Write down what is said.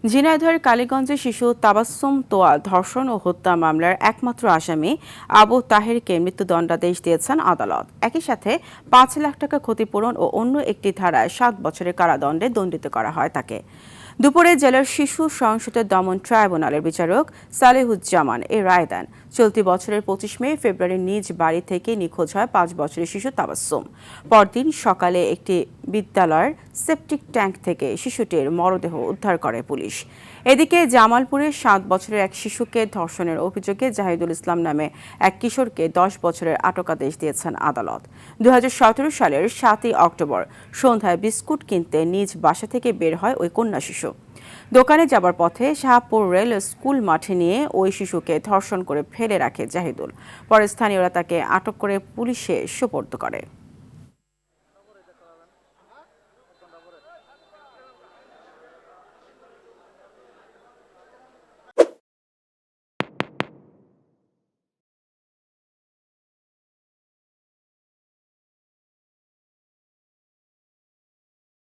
ঝিনাইদহের কালীগঞ্জে শিশু তাবাস্সুম তোয়া ধর্ষণ ও হত্যা মামলার একমাত্র আসামি আবু তাহেরকে মৃত্যুদণ্ডাদেশ দিয়েছেন আদালত। একই সাথে ৫ লাখ টাকা ক্ষতিপূরণ ও অন্য একটি ধারায় ৭ বছরের কারাদণ্ডে দণ্ডিত করা হয় তাকে। দুপুরে জেলার শিশু সহিংসতা দমন ট্রাইব্যুনালের বিচারক সালেহুজ্জামান এ রায় দেন। চলতি বছরের ২৫ মে ফেব্রুয়ারি নিজ বাড়ি থেকে নিখোঁজ হয় ৫ বছরের শিশু তাবাস্সুম। পরদিন সকালে একটি বিদ্যালয়ের সেপটিক ট্যাঙ্ক থেকে শিশুটির মরদেহ উদ্ধার করে পুলিশ। এদিকে জামালপুরে ৭ বছরের এক শিশুকে ধর্ষণের অভিযোগে জাহিদুল ইসলাম নামে এক কিশোরকে ১০ বছরের আটকাদেশ দিয়েছেন আদালত। ২০১৭ সালের ৭ই অক্টোবর সন্ধ্যায় বিস্কুট কিনতে নিজ বাসা থেকে বের হয় ওই কন্যা শিশু। দোকানে যাবার পথে শাহপুর রেল স্কুল মাঠে নিয়ে ওই শিশুকে ধর্ষণ করে ফেলে রাখে জাহিদুল। পরে স্থানীয়রা তাকে আটক করে পুলিশে সোপর্দ করে।